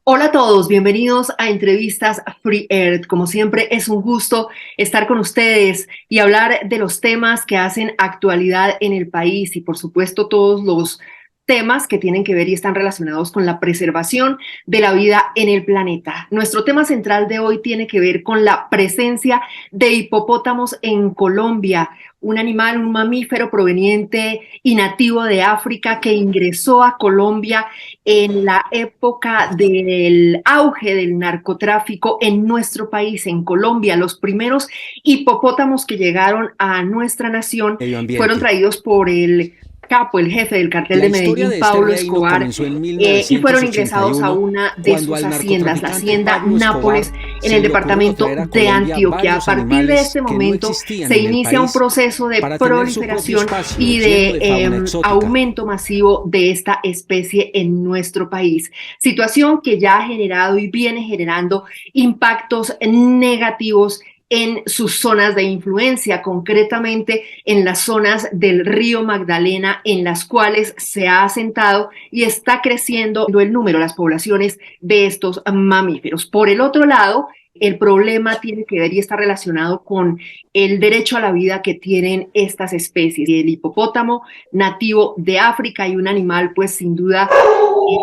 Hola a todos, bienvenidos a Entrevistas Free Earth. Como siempre, es un gusto estar con ustedes y hablar de los temas que hacen actualidad en el país y, por supuesto, todos los temas que tienen que ver y están relacionados con la preservación de la vida en el planeta. Nuestro tema central de hoy tiene que ver con la presencia de hipopótamos en Colombia, un animal, un mamífero proveniente y nativo de África que ingresó a Colombia en la época del auge del narcotráfico en nuestro país, en Colombia. Los primeros hipopótamos que llegaron a nuestra nación Medio fueron ambiente. traídos por el capo, el jefe del cartel La de historia Medellín, de este Pablo reino Escobar, comenzó en y fueron ingresados a 1981, una de cuando sus al haciendas, la narcotraficante hacienda Pablo Escobar Nápoles, en se el le ocurrió departamento traer a de Colombia Antioquia. A varios partir de animales este que no momento existían se en el inicia un país proceso de para tener su propio proliferación espacio y lleno de de fauna exótica. aumento masivo de esta especie en nuestro país. Situación que ya ha generado y viene generando impactos negativos en sus zonas de influencia, concretamente en las zonas del río Magdalena, en las cuales se ha asentado y está creciendo el número, las poblaciones de estos mamíferos. Por el otro lado, el problema tiene que ver y está relacionado con el derecho a la vida que tienen estas especies. El hipopótamo nativo de África y un animal, pues sin duda,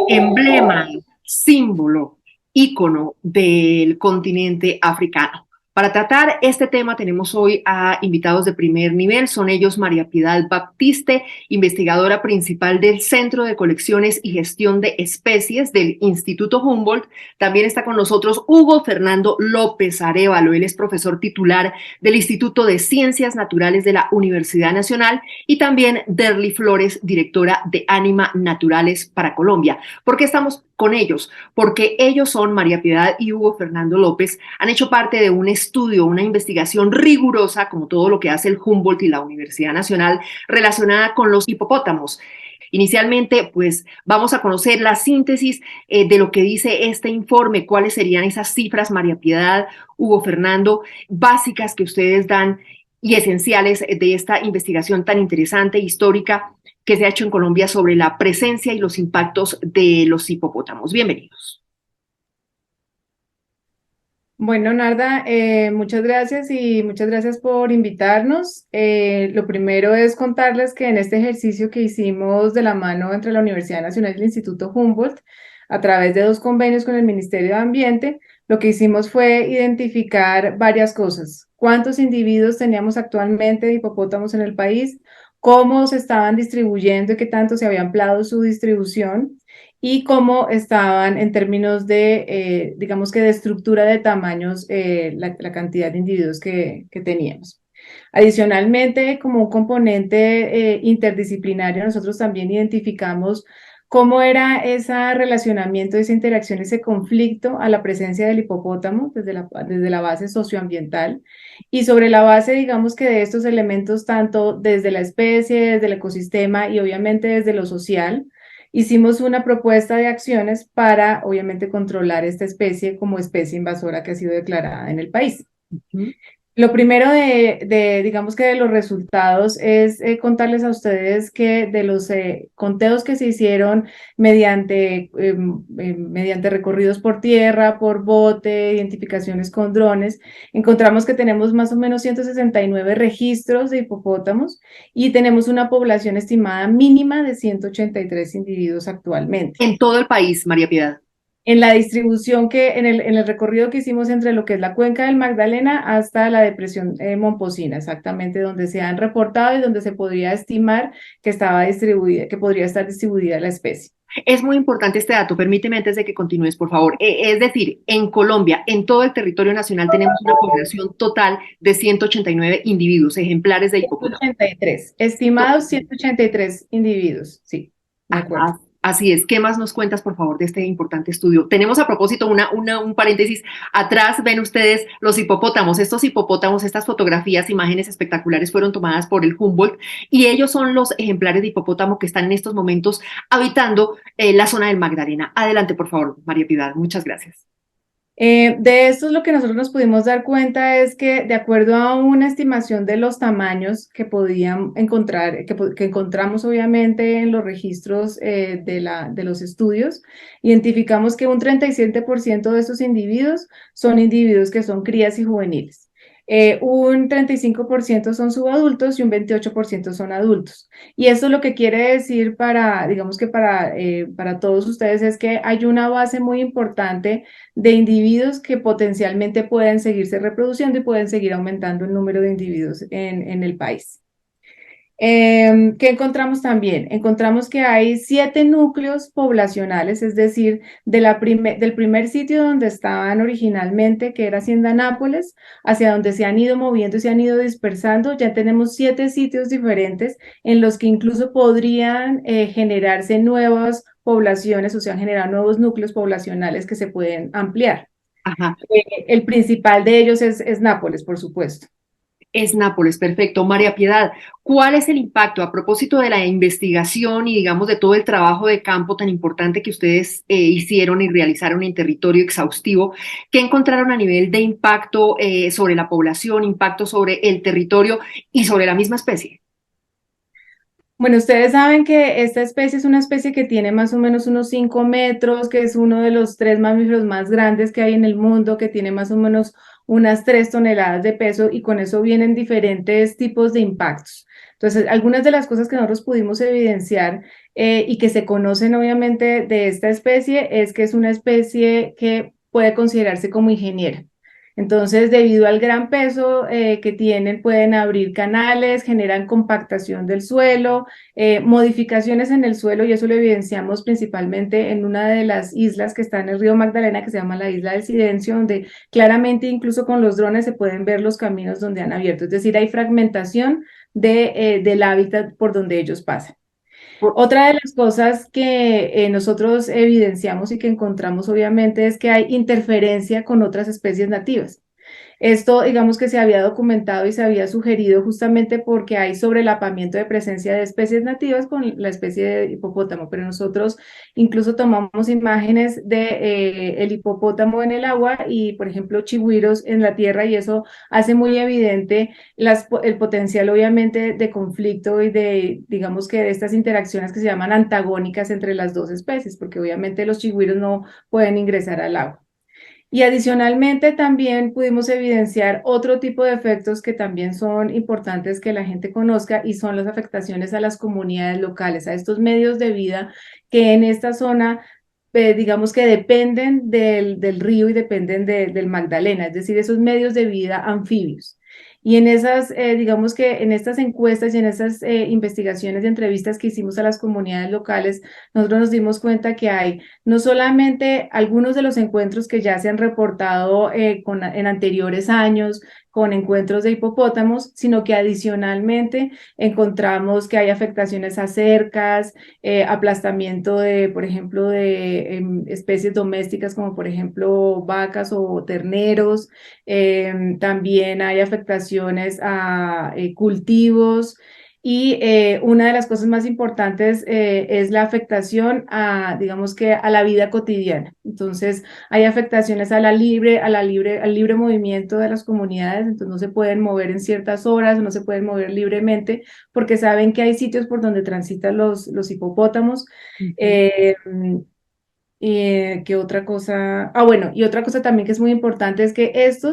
emblema, símbolo, ícono del continente africano. Para tratar este tema tenemos hoy a invitados de primer nivel. Son ellos María Piedad Baptiste, investigadora principal del Centro de Colecciones y Gestión de Especies del Instituto Humboldt. También está con nosotros Hugo Fernando López Arévalo. Él es profesor titular del Instituto de Ciencias Naturales de la Universidad Nacional, y también Derly Flores, directora de Anima Naturales para Colombia. ¿Por qué estamos con ellos? Porque ellos son, María Piedad y Hugo Fernando López, han hecho parte de un estudio, una investigación rigurosa, como todo lo que hace el Humboldt y la Universidad Nacional, relacionada con los hipopótamos. Inicialmente, pues vamos a conocer la síntesis de lo que dice este informe, cuáles serían esas cifras, María Piedad, Hugo Fernando, básicas que ustedes dan y esenciales de esta investigación tan interesante, histórica, que se ha hecho en Colombia sobre la presencia y los impactos de los hipopótamos. Bienvenidos. Bueno, Narda, muchas gracias y muchas gracias por invitarnos. Lo primero es contarles que en este ejercicio que hicimos de la mano entre la Universidad Nacional y el Instituto Humboldt, a través de dos convenios con el Ministerio de Ambiente, lo que hicimos fue identificar varias cosas. ¿Cuántos individuos teníamos actualmente de hipopótamos en el país? ¿Cómo se estaban distribuyendo y qué tanto se había ampliado su distribución? Y cómo estaban en términos de, digamos que de estructura de tamaños, la cantidad de individuos que teníamos. Adicionalmente, como un componente interdisciplinario, nosotros también identificamos cómo era ese relacionamiento, esa interacción, ese conflicto a la presencia del hipopótamo desde la base socioambiental, y sobre la base, digamos que de estos elementos, tanto desde la especie, desde el ecosistema y obviamente desde lo social, hicimos una propuesta de acciones para, obviamente, controlar esta especie como especie invasora que ha sido declarada en el país. Lo primero digamos que de los resultados es contarles a ustedes que de los conteos que se hicieron mediante recorridos por tierra, por bote, identificaciones con drones, encontramos que tenemos más o menos 169 registros de hipopótamos y tenemos una población estimada mínima de 183 individuos actualmente. En todo el país, María Piedad. En la distribución en el recorrido que hicimos entre lo que es la cuenca del Magdalena hasta la depresión Momposina, exactamente donde se han reportado y donde se podría estimar que estaba distribuida, que podría estar distribuida la especie. Es muy importante este dato, permíteme antes de que continúes, por favor. Es decir, en Colombia, en todo el territorio nacional, tenemos una población total de 189 individuos, ejemplares de hipopótamo. 183, estimados 183 individuos, sí, de acuerdo. Así es. ¿Qué más nos cuentas, por favor, de este importante estudio? Tenemos a propósito un paréntesis. Atrás ven ustedes los hipopótamos. Estos hipopótamos, estas fotografías, imágenes espectaculares fueron tomadas por el Humboldt, y ellos son los ejemplares de hipopótamo que están en estos momentos habitando la zona del Magdalena. Adelante, por favor, María Piedad. Muchas gracias. De esto lo que nosotros nos pudimos dar cuenta es que de acuerdo a una estimación de los tamaños que podían encontrar, que encontramos obviamente en los registros de los estudios, identificamos que un 37% de estos individuos son individuos que son crías y juveniles. Un 35% son subadultos y un 28% son adultos. Y esto lo que quiere decir para, digamos que para todos ustedes es que hay una base muy importante de individuos que potencialmente pueden seguirse reproduciendo y pueden seguir aumentando el número de individuos en el país. ¿Qué encontramos también? Encontramos que hay 7 núcleos poblacionales, es decir, del primer sitio donde estaban originalmente, que era Hacienda Nápoles, hacia donde se han ido moviendo y se han ido dispersando, ya tenemos 7 sitios diferentes en los que incluso podrían generarse nuevas poblaciones o se han generado nuevos núcleos poblacionales que se pueden ampliar. Ajá. El principal de ellos es Nápoles, por supuesto. Es Nápoles, perfecto. María Piedad, ¿cuál es el impacto a propósito de la investigación y, digamos, de todo el trabajo de campo tan importante que ustedes hicieron y realizaron en territorio exhaustivo? ¿Qué encontraron a nivel de impacto sobre la población, impacto sobre el territorio y sobre la misma especie? Bueno, ustedes saben que esta especie es una especie que tiene más o menos unos 5 metros, que es uno de los 3 mamíferos más grandes que hay en el mundo, que tiene más o menos unas 3 toneladas de peso y con eso vienen diferentes tipos de impactos. Entonces, algunas de las cosas que nosotros pudimos evidenciar y que se conocen obviamente de esta especie es que es una especie que puede considerarse como ingeniera. Entonces, debido al gran peso que tienen, pueden abrir canales, generan compactación del suelo, modificaciones en el suelo, y eso lo evidenciamos principalmente en una de las islas que está en el río Magdalena, que se llama la Isla del Silencio, donde claramente incluso con los drones se pueden ver los caminos donde han abierto. Es decir, hay fragmentación del hábitat por donde ellos pasan. Otra de las cosas que nosotros evidenciamos y que encontramos obviamente es que hay interferencia con otras especies nativas. Esto, digamos que se había documentado y se había sugerido justamente porque hay sobrelapamiento de presencia de especies nativas con la especie de hipopótamo, pero nosotros incluso tomamos imágenes de el hipopótamo en el agua y, por ejemplo, chigüiros en la tierra y eso hace muy evidente el potencial, obviamente, de conflicto y de, digamos que de estas interacciones que se llaman antagónicas entre las dos especies, porque obviamente los chigüiros no pueden ingresar al agua. Y adicionalmente también pudimos evidenciar otro tipo de efectos que también son importantes que la gente conozca y son las afectaciones a las comunidades locales, a estos medios de vida que en esta zona, digamos que dependen del río y dependen del Magdalena, es decir, esos medios de vida anfibios. Y en esas, digamos que en estas encuestas y en esas investigaciones y entrevistas que hicimos a las comunidades locales, nosotros nos dimos cuenta que hay no solamente algunos de los encuentros que ya se han reportado en anteriores años con encuentros de hipopótamos, sino que adicionalmente encontramos que hay afectaciones a cercas, aplastamiento de, por ejemplo, de especies domésticas como por ejemplo vacas o terneros. También hay afectaciones a cultivos. Y una de las cosas más importantes es la afectación a, digamos que a la vida cotidiana. Entonces, hay afectaciones al libre movimiento de las comunidades, entonces no se pueden mover en ciertas horas, no se pueden mover libremente, porque saben que hay sitios por donde transitan los hipopótamos. Ujú. Eh, ¿Qué otra cosa? Ah, bueno, y otra cosa también que es muy importante es que esta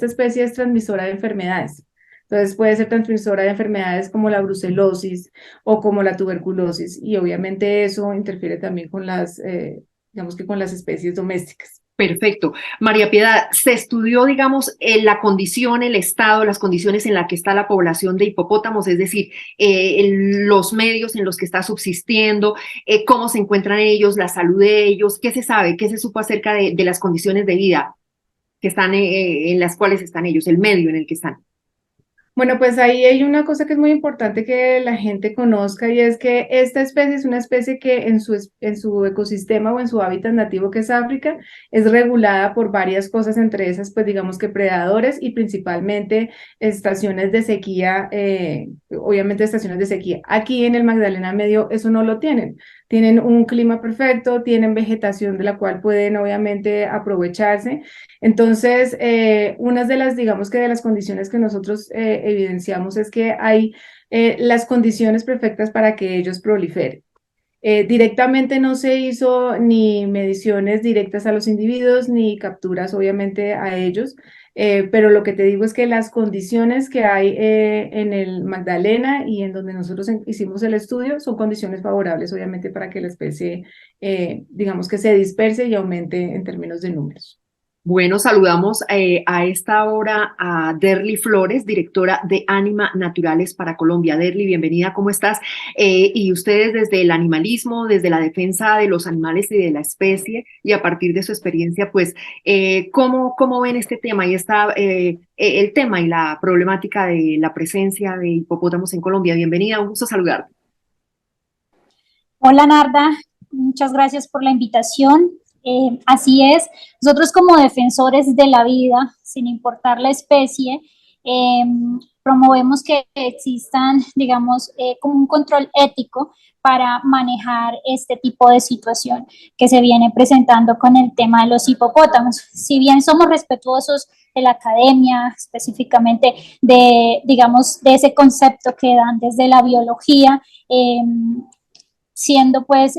especie es transmisora de enfermedades. Entonces puede ser transmisora de enfermedades como la brucelosis o como la tuberculosis y obviamente eso interfiere también con digamos que con las especies domésticas. Perfecto. María Piedad, ¿se estudió, digamos, la condición, el estado, las condiciones en las que está la población de hipopótamos, es decir, los medios en los que está subsistiendo, cómo se encuentran ellos, la salud de ellos, qué se sabe, qué se supo acerca de las condiciones de vida que están, en las cuales están ellos, el medio en el que están? Bueno, pues ahí hay una cosa que es muy importante que la gente conozca y es que esta especie es una especie que en su ecosistema o en su hábitat nativo que es África es regulada por varias cosas, entre esas pues digamos que predadores y principalmente estaciones de sequía, obviamente estaciones de sequía. Aquí en el Magdalena Medio eso no lo tienen. tienen un clima perfecto, tienen vegetación de la cual pueden obviamente aprovecharse. Entonces, una de las, digamos que de las condiciones que nosotros evidenciamos es que hay las condiciones perfectas para que ellos proliferen. Directamente no se hizo ni mediciones directas a los individuos, ni capturas obviamente a ellos, pero lo que te digo es que las condiciones que hay en el Magdalena y en donde nosotros hicimos el estudio son condiciones favorables obviamente para que la especie, digamos que se disperse y aumente en términos de números. Bueno, saludamos a esta hora a Derly Flores, directora de Anima Naturales para Colombia. Derly, bienvenida, ¿cómo estás? Y ustedes desde el animalismo, desde la defensa de los animales y de la especie, y a partir de su experiencia, pues, ¿cómo ven este tema y el tema y la problemática de la presencia de hipopótamos en Colombia? Bienvenida, un gusto saludarte. Hola Narda, muchas gracias por la invitación. Así es, nosotros como defensores de la vida, sin importar la especie, eh, promovemos que existan, digamos, como un control ético para manejar este tipo de situación que se viene presentando con el tema de los hipopótamos. Si bien somos respetuosos de la academia, específicamente de, digamos, de ese concepto que dan desde la biología, siendo pues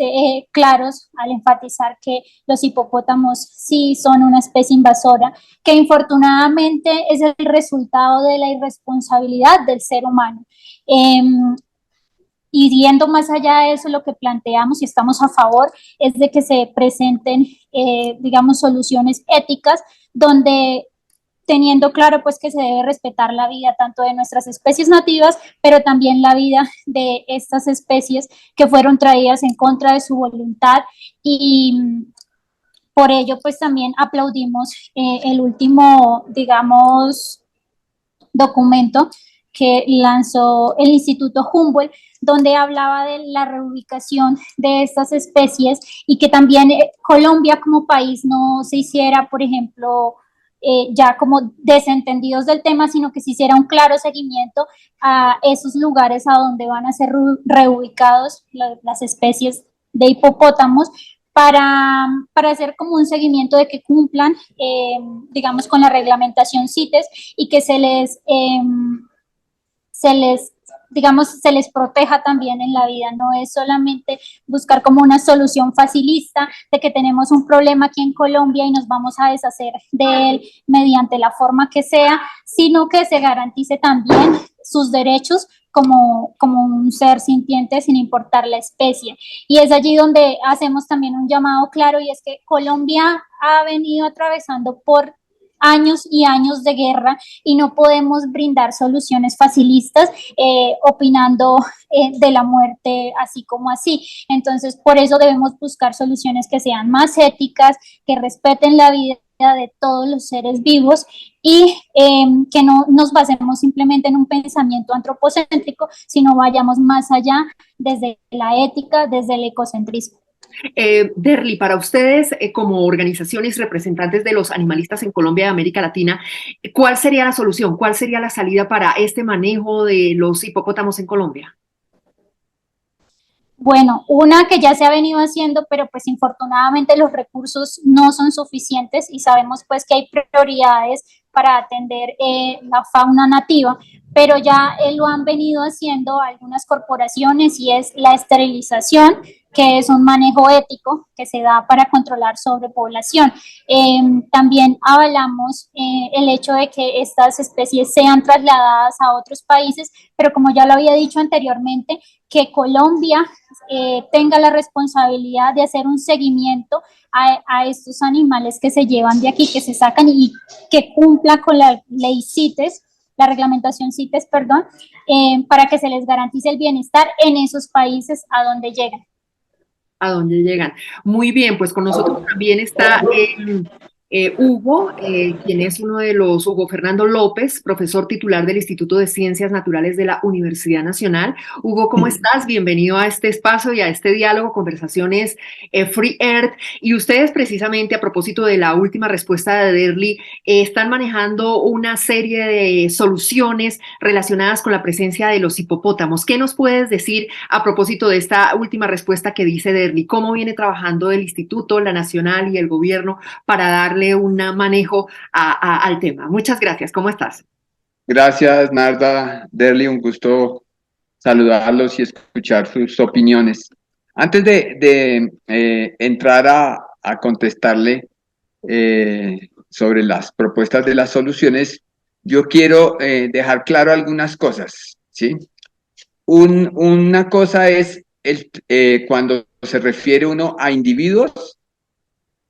claros al enfatizar que los hipopótamos sí son una especie invasora, que infortunadamente es el resultado de la irresponsabilidad del ser humano. Y yendo más allá de eso, lo que planteamos y estamos a favor es de que se presenten, digamos, soluciones éticas donde teniendo claro pues que se debe respetar la vida tanto de nuestras especies nativas, pero también la vida de estas especies que fueron traídas en contra de su voluntad y por ello pues también aplaudimos el último, digamos, documento que lanzó el Instituto Humboldt, donde hablaba de la reubicación de estas especies y que también Colombia como país no se hiciera, por ejemplo, ya como desentendidos del tema, sino que se hiciera un claro seguimiento a esos lugares a donde van a ser reubicados las especies de hipopótamos para hacer como un seguimiento de que cumplan, digamos, con la reglamentación CITES y que se les, digamos, se les proteja también en la vida. No es solamente buscar como una solución facilista de que tenemos un problema aquí en Colombia y nos vamos a deshacer de él mediante la forma que sea, sino que se garantice también sus derechos como un ser sintiente sin importar la especie. Y es allí donde hacemos también un llamado claro y es que Colombia ha venido atravesando por años y años de guerra y no podemos brindar soluciones facilistas opinando de la muerte así como así. Entonces, por eso debemos buscar soluciones que sean más éticas, que respeten la vida de todos los seres vivos y que no nos basemos simplemente en un pensamiento antropocéntrico, sino vayamos más allá desde la ética, desde el ecocentrismo. Derly, para ustedes, como organizaciones representantes de los animalistas en Colombia y América Latina, ¿cuál sería la solución? ¿Cuál sería la salida para este manejo de los hipopótamos en Colombia? Bueno, una que ya se ha venido haciendo, pero pues infortunadamente los recursos no son suficientes y sabemos pues que hay prioridades para atender la fauna nativa, pero ya lo han venido haciendo algunas corporaciones y es la esterilización, que es un manejo ético que se da para controlar sobrepoblación. También avalamos el hecho de que estas especies sean trasladadas a otros países, pero como ya lo había dicho anteriormente, que Colombia tenga la responsabilidad de hacer un seguimiento a estos animales que se llevan de aquí, que se sacan y que cumpla con la ley CITES, la reglamentación CITES, perdón, para que se les garantice el bienestar en esos países a donde llegan. A dónde llegan. Muy bien, pues con nosotros también está Hugo, quien es Hugo Fernando López, profesor titular del Instituto de Ciencias Naturales de la Universidad Nacional. Hugo, ¿cómo estás? Bienvenido a este espacio y a este diálogo, conversaciones Free Earth. Y ustedes precisamente a propósito de la última respuesta de Derly, están manejando una serie de soluciones relacionadas con la presencia de los hipopótamos. ¿Qué nos puedes decir a propósito de esta última respuesta que dice Derly? ¿Cómo viene trabajando el Instituto, la Nacional y el gobierno para darle un manejo al tema? Muchas gracias. ¿Cómo estás? Gracias, Narda, Derly, un gusto saludarlos y escuchar sus opiniones. Antes de entrar a contestarle sobre las propuestas de las soluciones, yo quiero dejar claro algunas cosas, ¿sí? Una cosa es cuando se refiere uno a individuos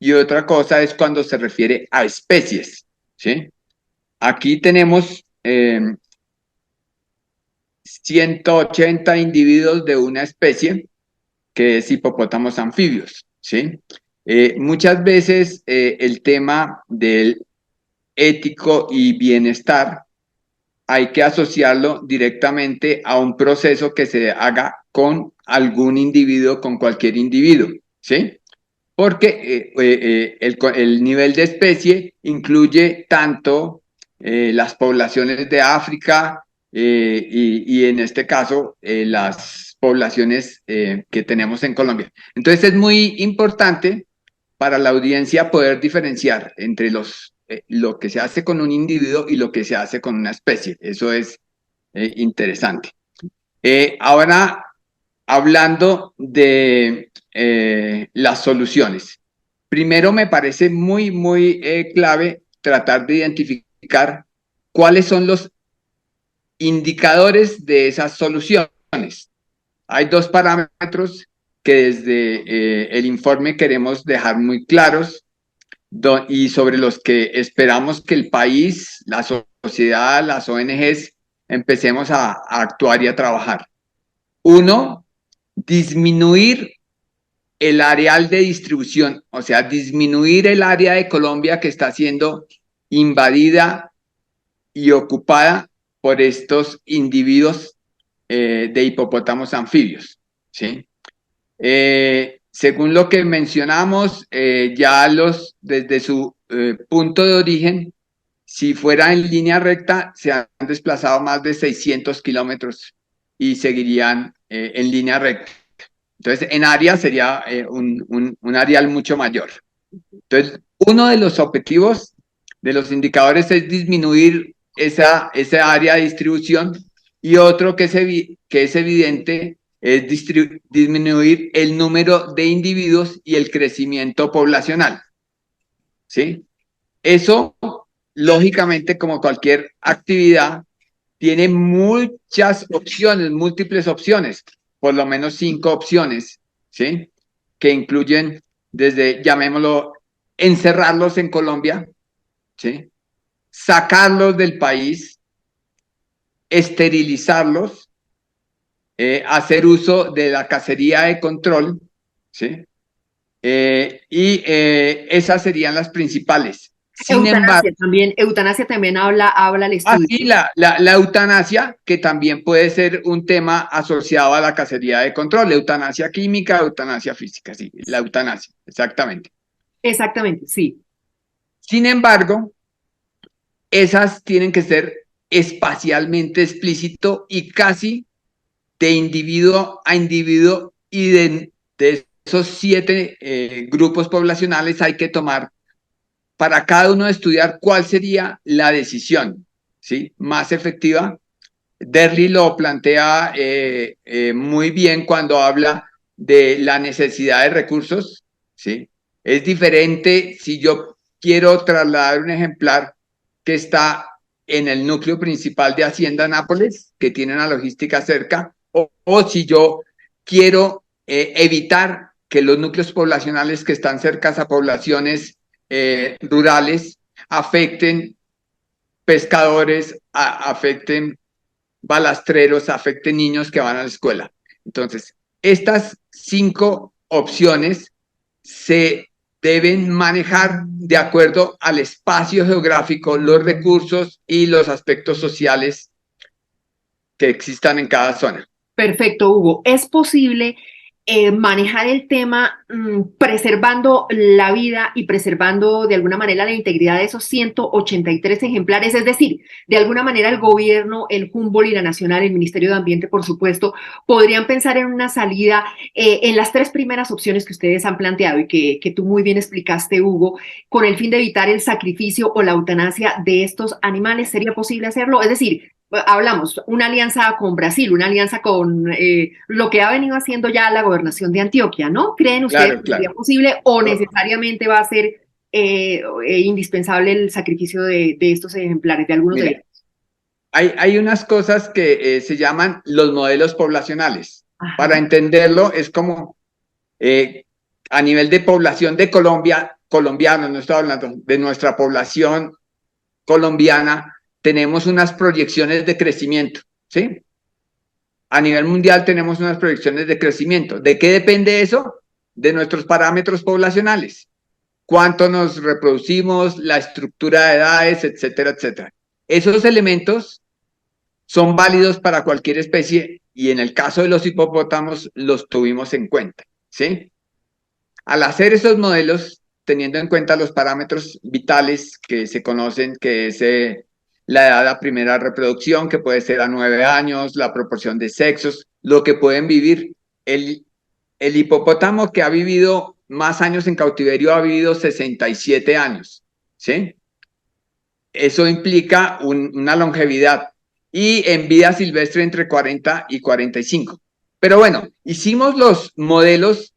y otra cosa es cuando se refiere a especies, ¿sí? Aquí tenemos 180 individuos de una especie que es hipopótamos anfibios, ¿sí? Muchas veces el tema del ético y bienestar hay que asociarlo directamente a un proceso que se haga con algún individuo, con cualquier individuo, ¿sí? Porque el nivel de especie incluye tanto las poblaciones de África y en este caso las poblaciones que tenemos en Colombia. Entonces es muy importante para la audiencia poder diferenciar entre lo que se hace con un individuo y lo que se hace con una especie. Eso es interesante. Ahora, hablando de las soluciones. Primero me parece muy clave tratar de identificar cuáles son los indicadores de esas soluciones. Hay dos parámetros que desde el informe queremos dejar muy claros y sobre los que esperamos que el país, la sociedad, las ONGs empecemos a actuar y a trabajar. Uno, disminuir el areal de distribución, o sea, disminuir el área de Colombia que está siendo invadida y ocupada por estos individuos de hipopótamos anfibios, ¿sí? Según lo que mencionamos, desde su punto de origen, si fuera en línea recta, se han desplazado más de 600 kilómetros y seguirían en línea recta. Entonces, en área sería un areal mucho mayor. Entonces, uno de los objetivos de los indicadores es disminuir esa área de distribución y otro que es evidente es disminuir el número de individuos y el crecimiento poblacional, ¿sí? Eso, lógicamente, como cualquier actividad, tiene muchas opciones, múltiples opciones, por lo menos 5 opciones, ¿sí? Que incluyen desde, llamémoslo, encerrarlos en Colombia, ¿sí? Sacarlos del país, esterilizarlos, hacer uso de la cacería de control, ¿sí? Esas serían las principales. Sin embargo, Eutanasia también habla el estudio. Así la eutanasia, que también puede ser un tema asociado a la cacería de control, eutanasia química, eutanasia física, sí, la eutanasia, exactamente. Exactamente, sí. Sin embargo, esas tienen que ser espacialmente explícito y casi de individuo a individuo y de esos 7 grupos poblacionales hay que tomar para cada uno estudiar cuál sería la decisión, ¿sí? Más efectiva. Derly lo plantea muy bien cuando habla de la necesidad de recursos, ¿sí? Es diferente si yo quiero trasladar un ejemplar que está en el núcleo principal de Hacienda Nápoles, que tiene una logística cerca, o si yo quiero evitar que los núcleos poblacionales que están cerca a poblaciones rurales afecten pescadores, afecten balastreros, afecten niños que van a la escuela. Entonces, estas 5 opciones se deben manejar de acuerdo al espacio geográfico, los recursos y los aspectos sociales que existan en cada zona. Perfecto, Hugo. ¿Es posible manejar el tema preservando la vida y preservando de alguna manera la integridad de esos 183 ejemplares? Es decir, de alguna manera el gobierno, el Humboldt y la Nacional, el Ministerio de Ambiente, por supuesto, podrían pensar en una salida en las tres primeras opciones que ustedes han planteado y que tú muy bien explicaste, Hugo, con el fin de evitar el sacrificio o la eutanasia de estos animales. ¿Sería posible hacerlo? Es decir, hablamos, una alianza con Brasil, una alianza con lo que ha venido haciendo ya la gobernación de Antioquia, ¿no? ¿Creen ustedes que sería posible o necesariamente va a ser indispensable el sacrificio de estos ejemplares, de algunos de ellos? Hay unas cosas que se llaman los modelos poblacionales. Ajá. Para entenderlo, es como a nivel de población de Colombia, colombianos, no estoy hablando de nuestra población colombiana, tenemos unas proyecciones de crecimiento, ¿sí? A nivel mundial tenemos unas proyecciones de crecimiento. ¿De qué depende eso? De nuestros parámetros poblacionales. Cuánto nos reproducimos, la estructura de edades, etcétera, etcétera. Esos elementos son válidos para cualquier especie y en el caso de los hipopótamos los tuvimos en cuenta, ¿sí? Al hacer esos modelos, teniendo en cuenta los parámetros vitales que se conocen, que es la edad de la primera reproducción, que puede ser a 9 años, la proporción de sexos, lo que pueden vivir. El hipopótamo que ha vivido más años en cautiverio ha vivido 67 años, ¿sí? Eso implica una longevidad y en vida silvestre entre 40 y 45. Pero bueno, hicimos los modelos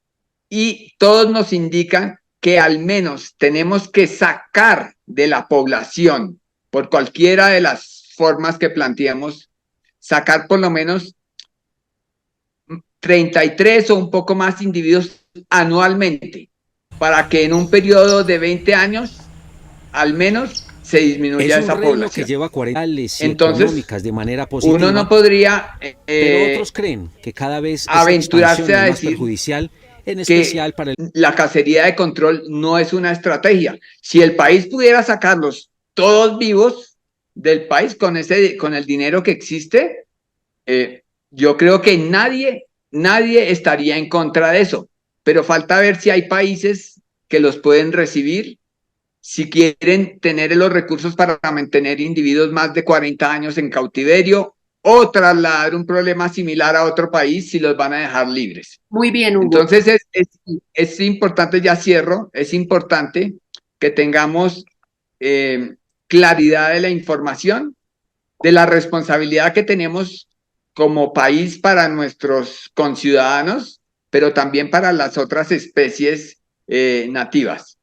y todos nos indican que al menos tenemos que sacar de la población, por cualquiera de las formas que planteemos, sacar por lo menos 33 o un poco más individuos anualmente, para que en un periodo de 20 años, al menos, se disminuya esa población. Que lleva 40 Entonces, económicas de manera positiva, uno no podría pero otros creen que cada vez aventurarse a es más decir perjudicial, en especial para la cacería de control no es una estrategia. Si el país pudiera sacarlos todos vivos del país con el dinero que existe, yo creo que nadie estaría en contra de eso, pero falta ver si hay países que los pueden recibir, si quieren tener los recursos para mantener individuos más de 40 años en cautiverio o trasladar un problema similar a otro país si los van a dejar libres. Muy bien, Hugo. Entonces es importante, ya cierro, es importante que tengamos claridad de la información, de la responsabilidad que tenemos como país para nuestros conciudadanos, pero también para las otras especies nativas.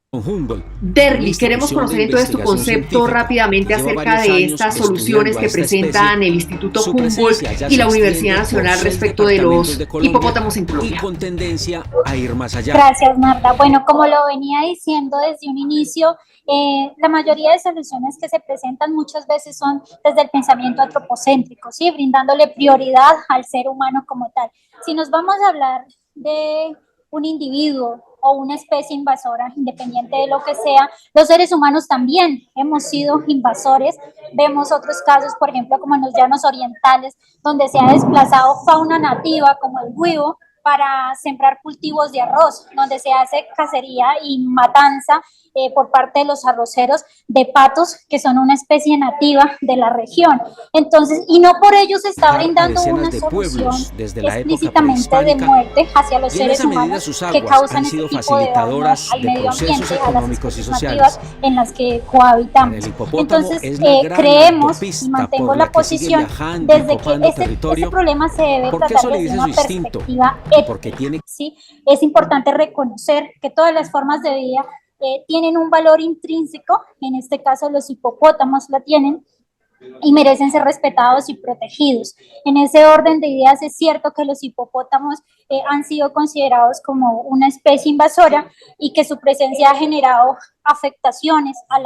Derli, queremos conocer entonces tu concepto rápidamente acerca de estas soluciones que presentan el Instituto Humboldt y la Universidad Nacional respecto de los hipopótamos en Colombia. Con tendencia a ir más allá. Gracias, Marta. Bueno, como lo venía diciendo desde un inicio, la mayoría de soluciones que se presentan muchas veces son desde el pensamiento antropocéntrico, ¿sí? Brindándole prioridad al ser humano como tal. Si nos vamos a hablar de un individuo o una especie invasora, independiente de lo que sea, los seres humanos también hemos sido invasores. Vemos otros casos, por ejemplo, como en los llanos orientales, donde se ha desplazado fauna nativa como el huivo para sembrar cultivos de arroz, donde se hace cacería y matanza por parte de los arroceros de patos, que son una especie nativa de la región. Entonces, y no por ello se está brindando una solución explícitamente de muerte hacia los seres humanos que causan este tipo de daños al medio ambiente, a las especies nativas en las que cohabitamos. Entonces, creemos y mantengo la posición desde que este problema se debe tratar desde una perspectiva ética. ¿Sí? Es importante reconocer que todas las formas de vida tienen un valor intrínseco, en este caso los hipopótamos la tienen, y merecen ser respetados y protegidos. En ese orden de ideas es cierto que los hipopótamos han sido considerados como una especie invasora y que su presencia ha generado afectaciones a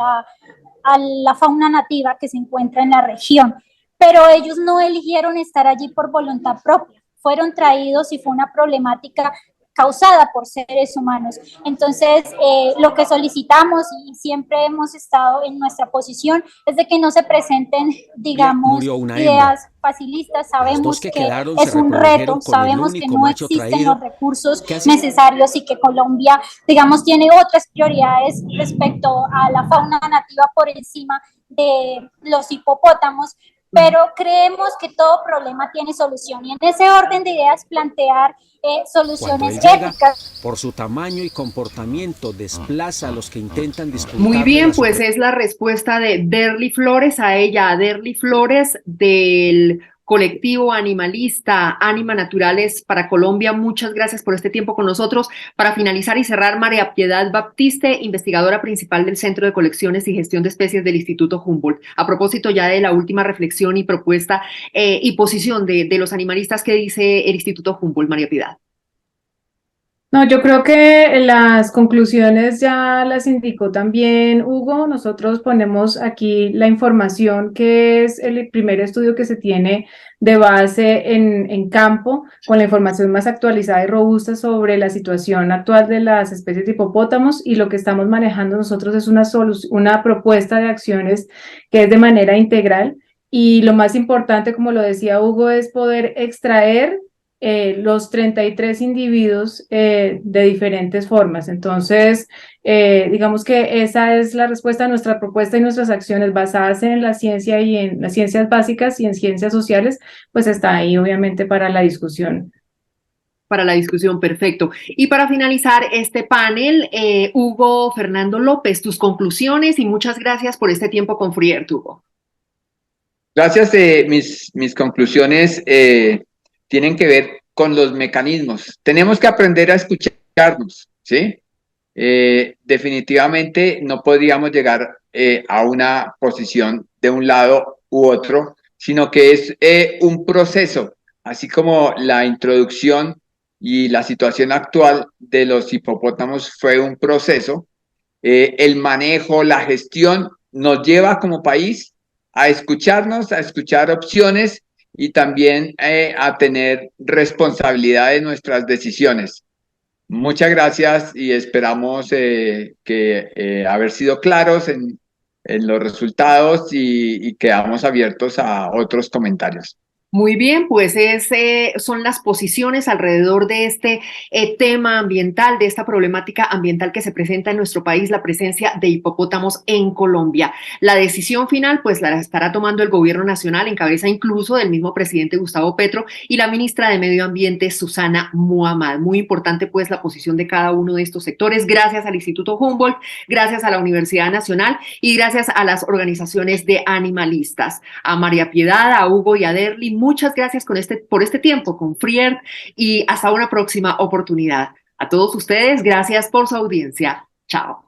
la fauna nativa que se encuentra en la región, pero ellos no eligieron estar allí por voluntad propia, fueron traídos y fue una problemática causada por seres humanos. Entonces, lo que solicitamos y siempre hemos estado en nuestra posición es de que no se presenten, digamos, ideas facilistas. Sabemos que es un reto, sabemos que no existen los recursos necesarios y que Colombia, digamos, tiene otras prioridades respecto a la fauna nativa por encima de los hipopótamos, pero creemos que todo problema tiene solución y en ese orden de ideas plantear soluciones éticas. Por su tamaño y comportamiento desplaza a los que intentan disputar. Muy bien, pues es la respuesta de Derly Flores a ella, a Derly Flores del colectivo animalista Ánima Naturales para Colombia. Muchas gracias por este tiempo con nosotros. Para finalizar y cerrar, María Piedad Baptiste, investigadora principal del Centro de Colecciones y Gestión de Especies del Instituto Humboldt. A propósito ya de la última reflexión y propuesta y posición de los animalistas, ¿qué dice el Instituto Humboldt, María Piedad? No, yo creo que las conclusiones ya las indicó también Hugo. Nosotros ponemos aquí la información que es el primer estudio que se tiene de base en campo, con la información más actualizada y robusta sobre la situación actual de las especies de hipopótamos, y lo que estamos manejando nosotros es una propuesta de acciones que es de manera integral, y lo más importante, como lo decía Hugo, es poder extraer los 33 individuos de diferentes formas. Entonces, digamos que esa es la respuesta a nuestra propuesta y nuestras acciones basadas en la ciencia y en las ciencias básicas y en ciencias sociales, pues está ahí obviamente para la discusión. Para la discusión, perfecto. Y para finalizar este panel, Hugo Fernando López, tus conclusiones y muchas gracias por este tiempo con Friert, Hugo. Gracias. Mis conclusiones tienen que ver con los mecanismos. Tenemos que aprender a escucharnos, ¿sí? Definitivamente no podríamos llegar a una posición de un lado u otro, sino que es un proceso, así como la introducción y la situación actual de los hipopótamos fue un proceso. El manejo, la gestión nos lleva como país a escucharnos, a escuchar opciones y también a tener responsabilidad de nuestras decisiones. Muchas gracias y esperamos haber sido claros en los resultados y quedamos abiertos a otros comentarios. Muy bien, pues son las posiciones alrededor de este tema ambiental, de esta problemática ambiental que se presenta en nuestro país, la presencia de hipopótamos en Colombia. La decisión final, pues la estará tomando el gobierno nacional, en cabeza incluso del mismo presidente Gustavo Petro y la ministra de Medio Ambiente, Susana Muhammad. Muy importante, pues, la posición de cada uno de estos sectores. Gracias al Instituto Humboldt, gracias a la Universidad Nacional y gracias a las organizaciones de animalistas. A María Piedad, a Hugo y a Derly, muchas gracias por este tiempo con Friert y hasta una próxima oportunidad. A todos ustedes, gracias por su audiencia. Chao.